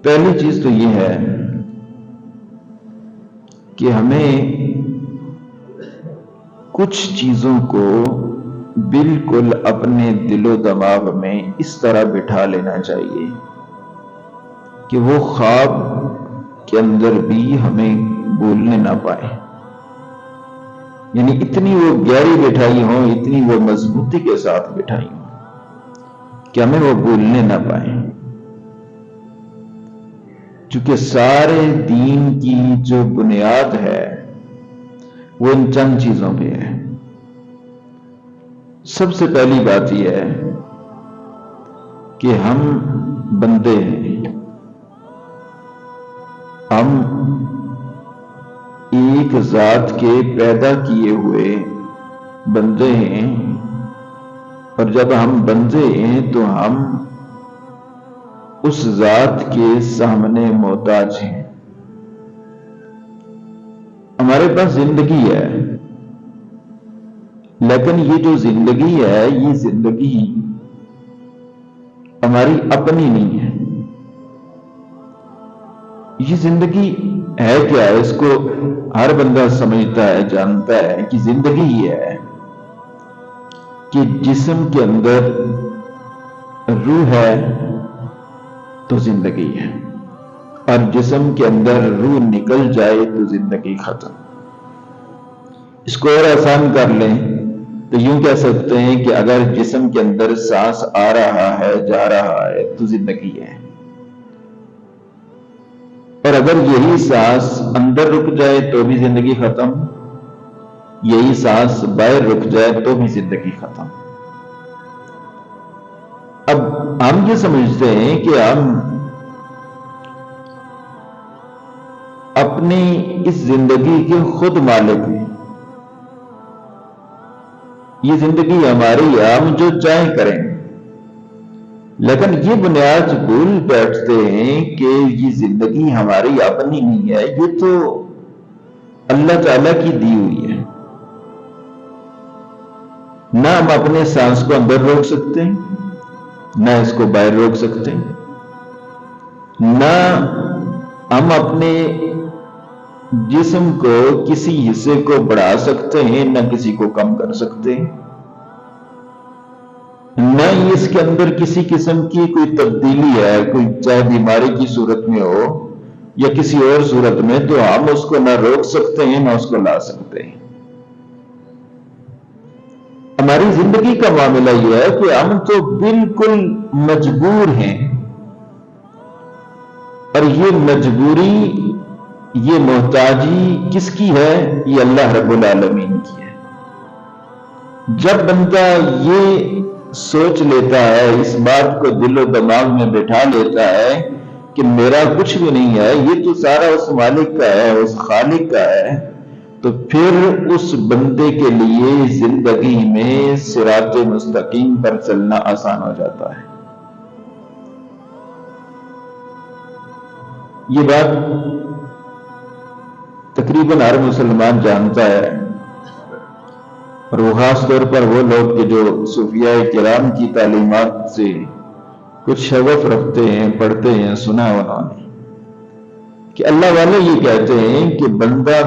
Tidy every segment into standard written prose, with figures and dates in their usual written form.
پہلی چیز تو یہ ہے کہ ہمیں کچھ چیزوں کو بالکل اپنے دل و دماغ میں اس طرح بٹھا لینا چاہیے کہ وہ خواب کے اندر بھی ہمیں بھولنے نہ پائے. یعنی اتنی وہ گہری بٹھائی ہو، اتنی وہ مضبوطی کے ساتھ بٹھائی ہو کہ ہمیں وہ بھولنے نہ پائے. چونکہ سارے دین کی جو بنیاد ہے وہ ان چند چیزوں پہ ہے. سب سے پہلی بات یہ ہے کہ ہم بندے ہیں، ہم ایک ذات کے پیدا کیے ہوئے بندے ہیں، اور جب ہم بندے ہیں تو ہم اس ذات کے سامنے محتاج ہیں. ہمارے پاس زندگی ہے، لیکن یہ جو زندگی ہے یہ زندگی ہماری اپنی نہیں ہے. یہ زندگی ہے کیا ہے؟ اس کو ہر بندہ سمجھتا ہے، جانتا ہے کہ زندگی یہ ہے کہ جسم کے اندر روح ہے تو زندگی ہے، اور جسم کے اندر روح نکل جائے تو زندگی ختم. اس کو اور آسان کر لیں تو یوں کہہ سکتے ہیں کہ اگر جسم کے اندر سانس آ رہا ہے، جا رہا ہے تو زندگی ہے، اور اگر یہی سانس اندر رک جائے تو بھی زندگی ختم، یہی سانس باہر رک جائے تو بھی زندگی ختم. اب ہم یہ سمجھتے ہیں کہ ہم اپنی اس زندگی کے خود مالک ہیں، یہ زندگی ہماری ہے، ہم جو چاہیں کریں. لیکن یہ بنیاد بھول بیٹھتے ہیں کہ یہ زندگی ہماری اپنی نہیں ہے، یہ تو اللہ تعالیٰ کی دی ہوئی ہے. نہ ہم اپنے سانس کو اندر روک سکتے ہیں، نہ اس کو باہر روک سکتے ہیں، نہ ہم اپنے جسم کو کسی حصے کو بڑھا سکتے ہیں، نہ کسی کو کم کر سکتے ہیں، نہ ہی اس کے اندر کسی قسم کی کوئی تبدیلی ہے، کوئی چاہے بیماری کی صورت میں ہو یا کسی اور صورت میں، تو ہم اس کو نہ روک سکتے ہیں نہ اس کو لا سکتے ہیں. ہماری زندگی کا معاملہ یہ ہے کہ ہم تو بالکل مجبور ہیں، اور یہ مجبوری، یہ محتاجی کس کی ہے؟ یہ اللہ رب العالمین کی ہے. جب بندہ یہ سوچ لیتا ہے، اس بات کو دل و دماغ میں بٹھا لیتا ہے کہ میرا کچھ بھی نہیں ہے، یہ تو سارا اس مالک کا ہے، اس خالق کا ہے، تو پھر اس بندے کے لیے زندگی میں صراط مستقیم پر چلنا آسان ہو جاتا ہے. یہ بات تقریباً ہر مسلمان جانتا ہے، اور وہ خاص طور پر وہ لوگ کہ جو صوفیاء کرام کی تعلیمات سے کچھ شغف رکھتے ہیں، پڑھتے ہیں، سنا انہوں نے کہ اللہ والے یہ کہتے ہیں کہ بندہ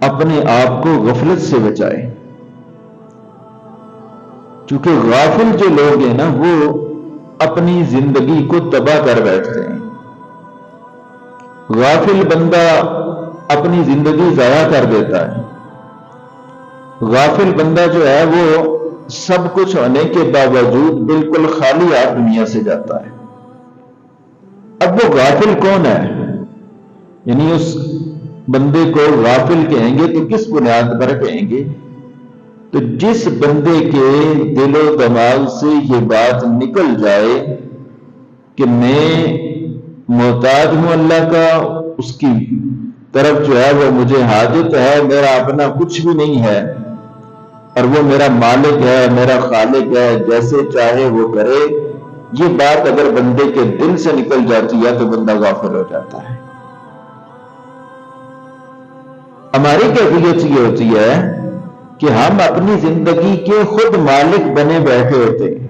اپنے آپ کو غفلت سے بچائے. چونکہ غافل جو لوگ ہیں نا، وہ اپنی زندگی کو تباہ کر بیٹھتے ہیں. غافل بندہ اپنی زندگی ضائع کر دیتا ہے. غافل بندہ جو ہے وہ سب کچھ ہونے کے باوجود بالکل خالی ہاتھ دنیا سے جاتا ہے. اب وہ غافل کون ہے؟ یعنی اس بندے کو غافل کہیں گے تو کس بنیاد پر کہیں گے؟ تو جس بندے کے دل و دماغ سے یہ بات نکل جائے کہ میں محتاج ہوں اللہ کا، اس کی طرف جو ہے وہ مجھے حاجت ہے، میرا اپنا کچھ بھی نہیں ہے، اور وہ میرا مالک ہے، میرا خالق ہے، جیسے چاہے وہ کرے، یہ بات اگر بندے کے دل سے نکل جاتی ہے تو بندہ غافل ہو جاتا ہے. ہماری کیفیت یہ ہوتی ہے کہ ہم اپنی زندگی کے خود مالک بنے بیٹھے ہوتے ہیں.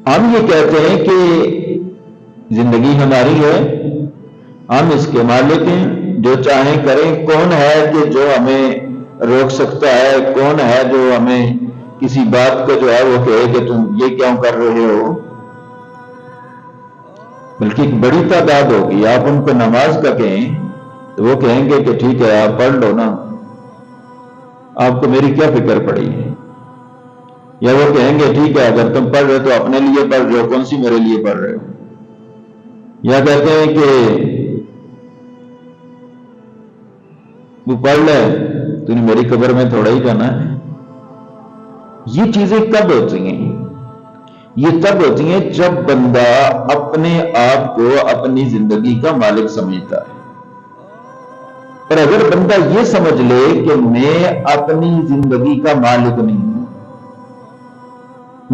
ہم یہ کہتے ہیں کہ زندگی ہماری ہے، ہم اس کے مالک ہیں، جو چاہیں کریں. کون ہے کہ جو ہمیں روک سکتا ہے؟ کون ہے جو ہمیں کسی بات کو جو ہے وہ کہے کہ تم یہ کیوں کر رہے ہو؟ بلکہ ایک بڑی تعداد ہوگی. آپ ان کو نماز کا کہیں تو وہ کہیں گے کہ ٹھیک ہے آپ پڑھ لو نا، آپ کو میری کیا فکر پڑی ہے. یا وہ کہیں گے ٹھیک ہے اگر تم پڑھ رہے تو اپنے لیے پڑھ رہے ہو، کون سی میرے لیے پڑھ رہے ہو. یا کہتے ہیں کہ وہ پڑھ لے تو نے میری قبر میں تھوڑا ہی جانا ہے. یہ چیزیں کب ہوتی ہیں؟ یہ تب ہوتی ہیں جب بندہ اپنے آپ کو اپنی زندگی کا مالک سمجھتا ہے. اور اگر بندہ یہ سمجھ لے کہ میں اپنی زندگی کا مالک نہیں ہوں،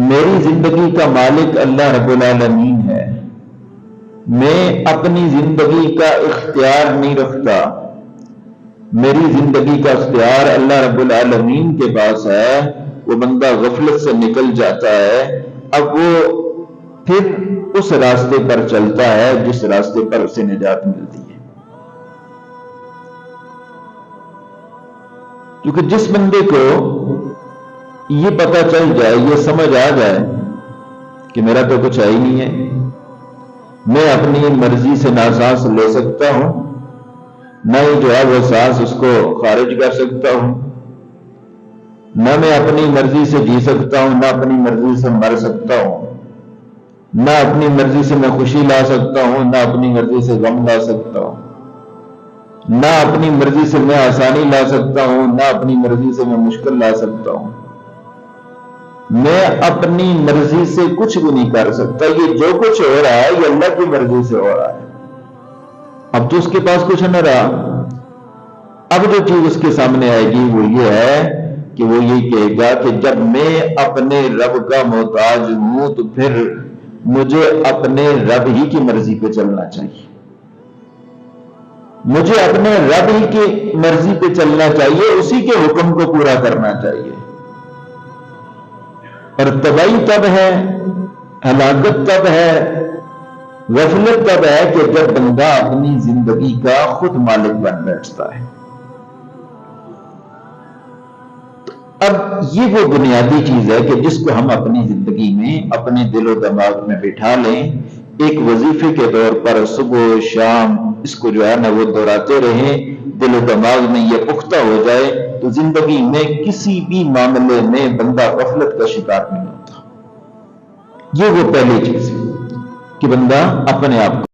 میری زندگی کا مالک اللہ رب العالمین ہے، میں اپنی زندگی کا اختیار نہیں رکھتا، میری زندگی کا اختیار اللہ رب العالمین کے پاس ہے، وہ بندہ غفلت سے نکل جاتا ہے. اب وہ پھر اس راستے پر چلتا ہے جس راستے پر اسے نجات ملتی ہے. کیونکہ جس بندے کو یہ پتہ چل جائے، یہ سمجھ آ جائے کہ میرا تو کچھ ہے ہی نہیں ہے، میں اپنی مرضی سے نہ سانس لے سکتا ہوں، نہ ہی جو ہے وہ سانس اس کو خارج کر سکتا ہوں، نہ میں اپنی مرضی سے جی سکتا ہوں، نہ اپنی مرضی سے مر سکتا ہوں، نہ اپنی مرضی سے میں خوشی لا سکتا ہوں، نہ اپنی مرضی سے غم لا سکتا ہوں، نہ اپنی مرضی سے میں آسانی لا سکتا ہوں، نہ اپنی مرضی سے میں مشکل لا سکتا ہوں. میں اپنی مرضی سے کچھ بھی نہیں کر سکتا. یہ جو کچھ ہو رہا ہے یہ اللہ کی مرضی سے ہو رہا ہے. اب تو اس کے پاس کچھ نہ رہا. اب جو چیز اس کے سامنے آئے گی وہ یہ ہے کہ وہ یہ کہے گا کہ جب میں اپنے رب کا محتاج ہوں تو پھر مجھے اپنے رب ہی کی مرضی پہ چلنا چاہیے، مجھے اپنے رب ہی کی مرضی پہ چلنا چاہیے، اسی کے حکم کو پورا کرنا چاہیے. اور تباہی تب ہے، ہلاکت تب ہے، غفلت تب ہے کہ جب بندہ اپنی زندگی کا خود مالک بن بیٹھتا ہے. اب یہ وہ بنیادی چیز ہے کہ جس کو ہم اپنی زندگی میں اپنے دل و دماغ میں بٹھا لیں، ایک وظیفے کے طور پر صبح و شام اس کو جو ہے نا وہ دہراتے رہیں، دل و دماغ میں یہ پختہ ہو جائے تو زندگی میں کسی بھی معاملے میں بندہ غفلت کا شکار نہیں ہوتا. یہ وہ پہلی چیز ہے کہ بندہ اپنے آپ کو